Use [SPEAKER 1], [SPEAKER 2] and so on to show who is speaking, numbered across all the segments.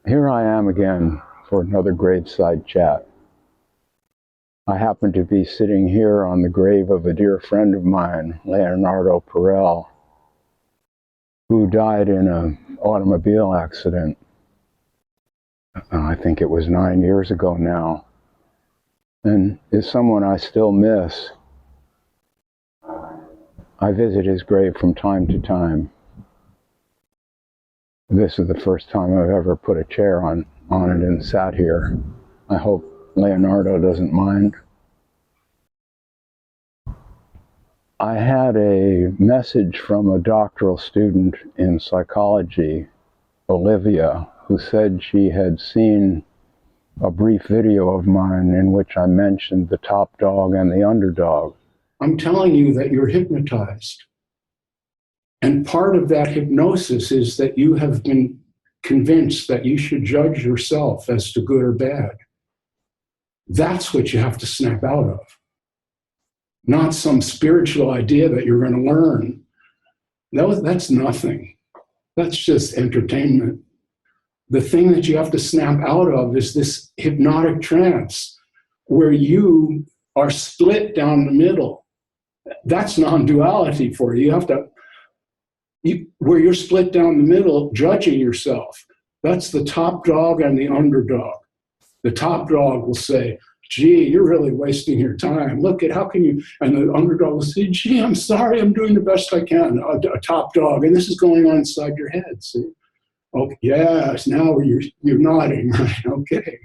[SPEAKER 1] Here I am again for another graveside chat. I happen to be sitting here on the grave of a dear friend of mine, Leonardo Perel, who died in an automobile accident. I think it was 9 years ago now, and is someone I still miss. I visit his grave from time to time. This is the first time I've ever put a chair on it and sat here. I hope Leonardo doesn't mind. I had a message from a doctoral student in psychology, Olivia, who said she had seen a brief video of mine in which I mentioned the top dog and the underdog.
[SPEAKER 2] I'm telling you that you're hypnotized. And part of that hypnosis is that you have been convinced that you should judge yourself as to good or bad. That's what you have to snap out of. Not some spiritual idea that you're going to learn. That's nothing. That's just entertainment. The thing that you have to snap out of is this hypnotic trance where you are split down the middle. That's non-duality for you. You have to, where you're split down the middle, judging yourself. That's the top dog and the underdog. The top dog will say, gee, you're really wasting your time. Look at how can you, and the underdog will say, gee, I'm sorry, I'm doing the best I can. A top dog, and this is going on inside your head, see? Okay, yes, now you're nodding, right? Okay.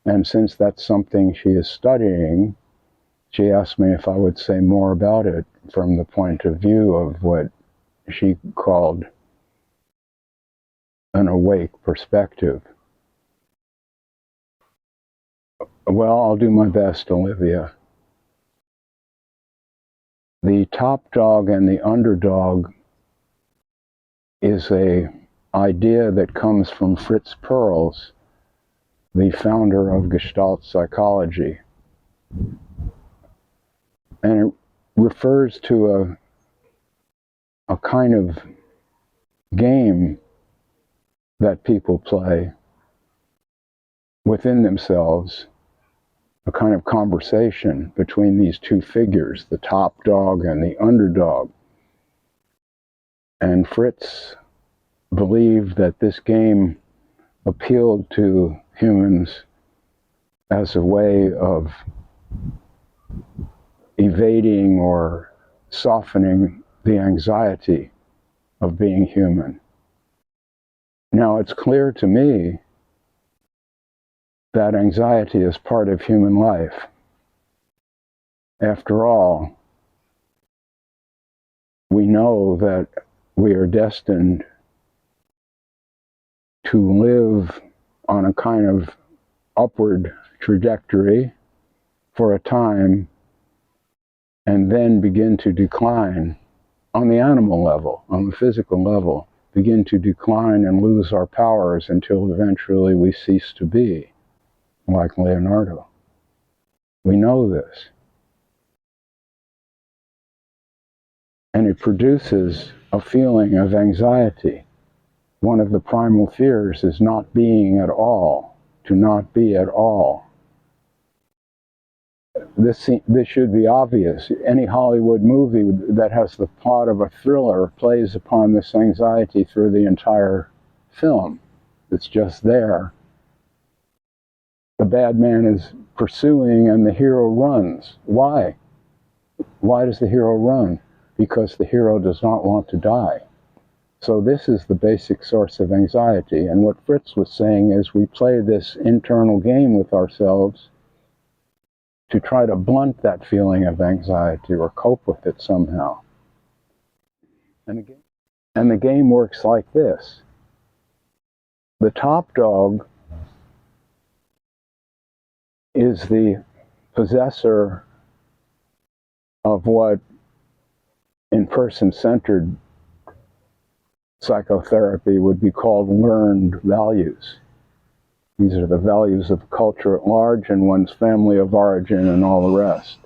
[SPEAKER 1] And since that's something she is studying, she asked me if I would say more about it from the point of view of what she called an awake perspective. Well, I'll do my best, Olivia. The top dog and the underdog is an idea that comes from Fritz Perls, the founder of Gestalt psychology. And it refers to a kind of game that people play within themselves, a kind of conversation between these two figures, the top dog and the underdog. And Fritz believed that this game appealed to humans as a way of evading or softening the anxiety of being human. Now, it's clear to me that anxiety is part of human life. After all, we know that we are destined to live on a kind of upward trajectory for a time and then begin to decline on the animal level, on the physical level, begin to decline and lose our powers until eventually we cease to be, like Leonardo. We know this. And it produces a feeling of anxiety. One of the primal fears is not being at all, to not be at all. This should be obvious. Any Hollywood movie that has the plot of a thriller plays upon this anxiety through the entire film. It's just there. The bad man is pursuing and the hero runs. Why? Why does the hero run? Because the hero does not want to die. So this is the basic source of anxiety. And what Fritz was saying is we play this internal game with ourselves to try to blunt that feeling of anxiety or cope with it somehow. And the game works like this. The top dog is the possessor of what in person-centered psychotherapy would be called learned values. These are the values of culture at large and one's family of origin and all the rest.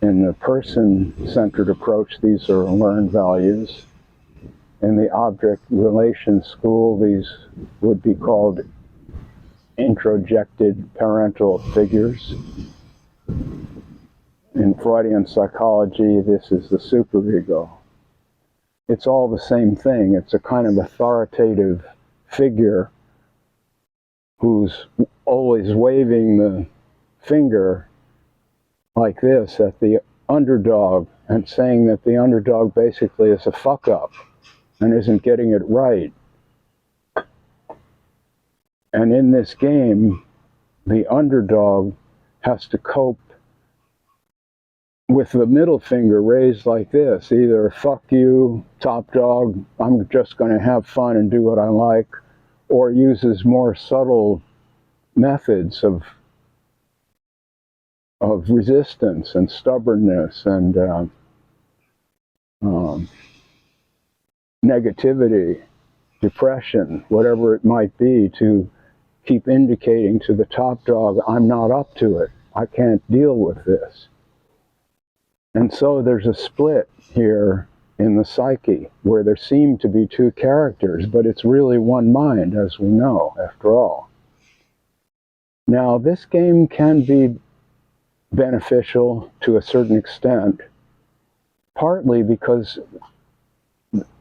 [SPEAKER 1] In the person-centered approach, these are learned values. In the object relations school, these would be called introjected parental figures. In Freudian psychology, this is the superego. It's all the same thing. It's a kind of authoritative figure who's always waving the finger like this at the underdog and saying that the underdog basically is a fuck up and isn't getting it right. And in this game, the underdog has to cope with the middle finger raised like this, either fuck you, top dog, I'm just going to have fun and do what I like, or uses more subtle methods of resistance and stubbornness and negativity, depression, whatever it might be, to keep indicating to the top dog, I'm not up to it, I can't deal with this. And so there's a split here in the psyche where there seem to be two characters, but it's really one mind, as we know, after all. Now, this game can be beneficial to a certain extent, partly because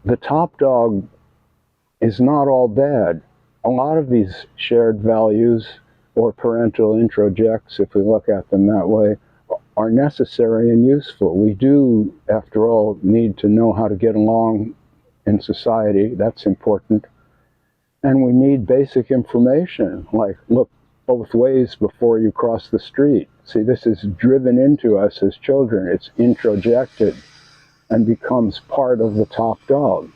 [SPEAKER 1] the top dog is not all bad. A lot of these shared values, or parental introjects, if we look at them that way, are necessary and useful. We do, after all, need to know how to get along in society. That's important. And we need basic information, like look both ways before you cross the street. See, this is driven into us as children. It's introjected and becomes part of the top dog.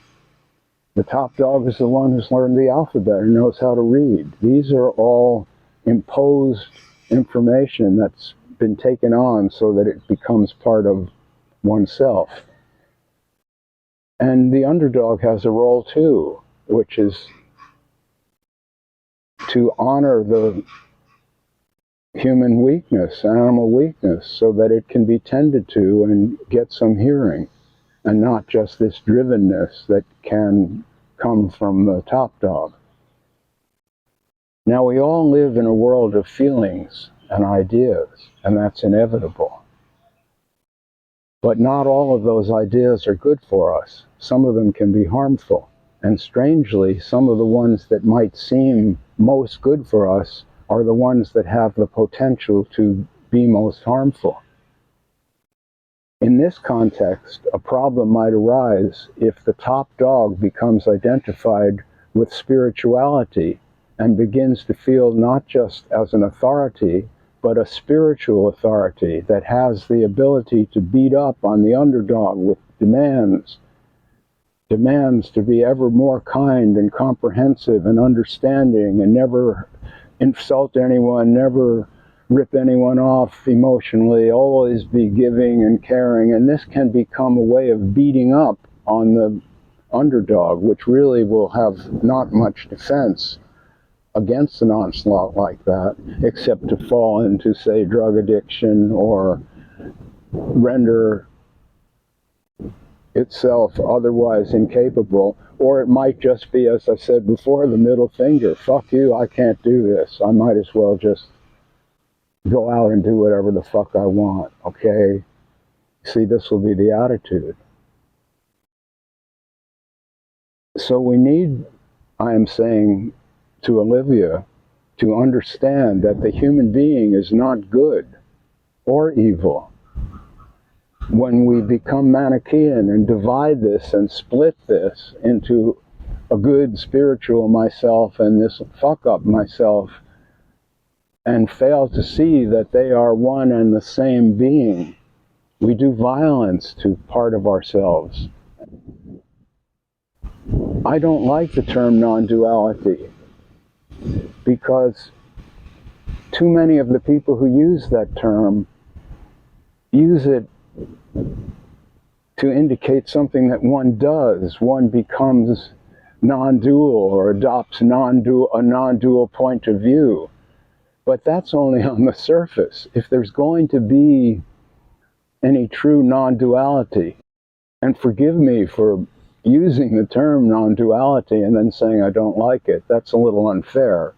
[SPEAKER 1] The top dog is the one who's learned the alphabet and knows how to read. These are all imposed information that's been taken on so that it becomes part of oneself. And the underdog has a role too, which is to honor the human weakness, animal weakness, so that it can be tended to and get some hearing, and not just this drivenness that can come from the top dog. Now, we all live in a world of feelings and ideas, and that's inevitable. But not all of those ideas are good for us. Some of them can be harmful. And strangely, some of the ones that might seem most good for us are the ones that have the potential to be most harmful. In this context, a problem might arise if the top dog becomes identified with spirituality and begins to feel not just as an authority, but a spiritual authority that has the ability to beat up on the underdog with demands to be ever more kind and comprehensive and understanding and never insult anyone, never rip anyone off emotionally, always be giving and caring. And this can become a way of beating up on the underdog, which really will have not much defense against an onslaught like that, except to fall into, say, drug addiction or render itself otherwise incapable. Or it might just be, as I said before, the middle finger. Fuck you, I can't do this. I might as well just go out and do whatever the fuck I want, okay? See, this will be the attitude. So we need, I am saying to Olivia, to understand that the human being is not good or evil. When we become Manichaean and divide this and split this into a good spiritual myself and this fuck up myself, and fail to see that they are one and the same being, we do violence to part of ourselves. I don't like the term non-duality, because too many of the people who use that term use it to indicate something that one does. One becomes non-dual or adopts a non-dual point of view. But that's only on the surface. If there's going to be any true non-duality, and forgive me for using the term non-duality and then saying I don't like it. That's a little unfair.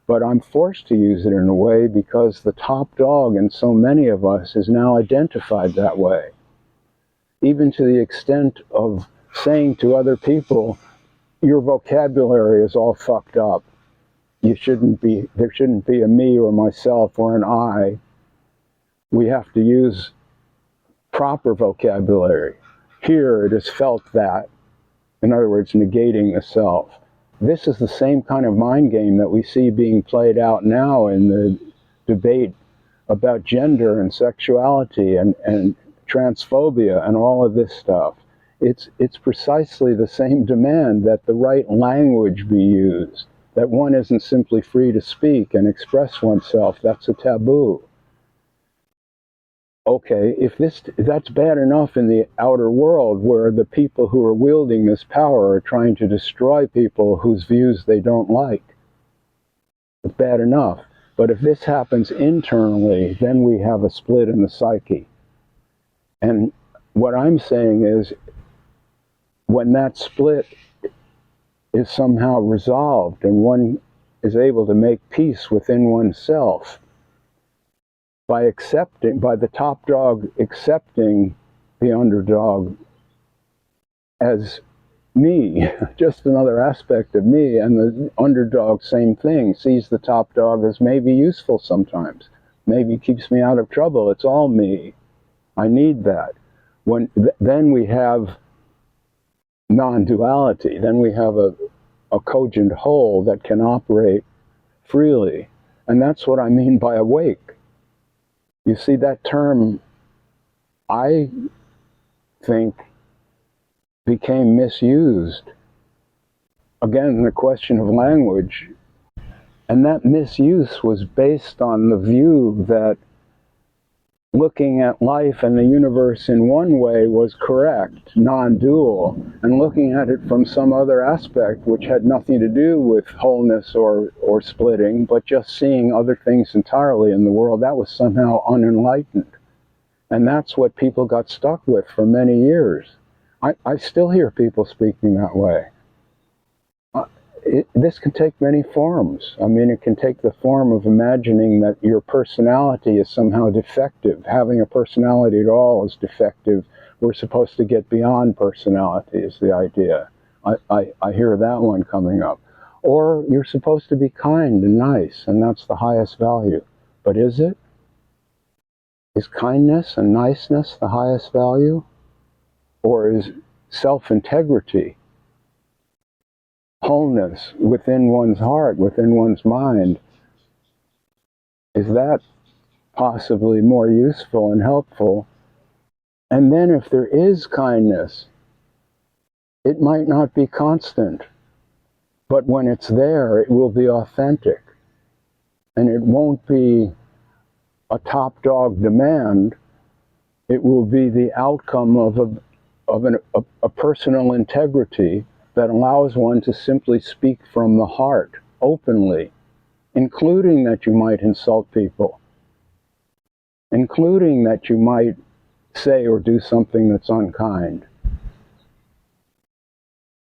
[SPEAKER 1] But I'm forced to use it in a way because the top dog in so many of us is now identified that way. Even to the extent of saying to other people, your vocabulary is all fucked up. There shouldn't be a me or myself or an I. We have to use proper vocabulary. Here it is felt that. In other words, negating the self. This is the same kind of mind game that we see being played out now in the debate about gender and sexuality and transphobia and all of this stuff. It's precisely the same demand that the right language be used, that one isn't simply free to speak and express oneself. That's a taboo. Okay, if that's bad enough in the outer world where the people who are wielding this power are trying to destroy people whose views they don't like. It's bad enough. But if this happens internally, then we have a split in the psyche. And what I'm saying is, when that split is somehow resolved and one is able to make peace within oneself, by the top dog accepting the underdog as me, just another aspect of me, and the underdog, same thing, sees the top dog as maybe useful sometimes, maybe keeps me out of trouble, it's all me, I need that. Then we have non-duality, then we have a cogent whole that can operate freely, and that's what I mean by awake. You see, that term, I think, became misused. Again, the question of language. And that misuse was based on the view that looking at life and the universe in one way was correct, non-dual, and looking at it from some other aspect which had nothing to do with wholeness or splitting, but just seeing other things entirely in the world, that was somehow unenlightened. And that's what people got stuck with for many years. I still hear people speaking that way. This can take many forms. I mean, it can take the form of imagining that your personality is somehow defective. Having a personality at all is defective. We're supposed to get beyond personality is the idea. I hear that one coming up. Or you're supposed to be kind and nice, and that's the highest value. But is it? Is kindness and niceness the highest value? Or is self-integrity, wholeness within one's heart, within one's mind, is that possibly more useful and helpful? And then if there is kindness, it might not be constant, but when it's there, it will be authentic. And it won't be a top dog demand. It will be the outcome of a personal integrity that allows one to simply speak from the heart, openly, including that you might insult people, including that you might say or do something that's unkind.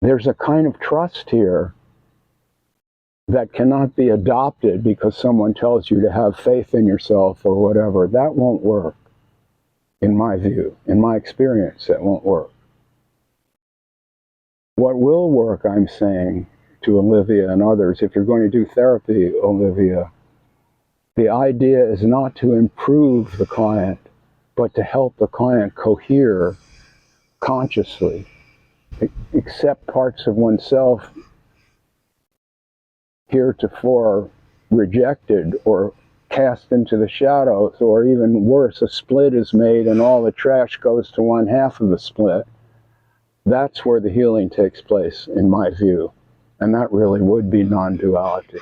[SPEAKER 1] There's a kind of trust here that cannot be adopted because someone tells you to have faith in yourself or whatever. That won't work, in my view. In my experience, it won't work. What will work, I'm saying to Olivia and others, if you're going to do therapy, Olivia, the idea is not to improve the client, but to help the client cohere consciously, accept parts of oneself heretofore rejected or cast into the shadows, or even worse, a split is made and all the trash goes to one half of the split. That's where the healing takes place, in my view. And that really would be non-duality.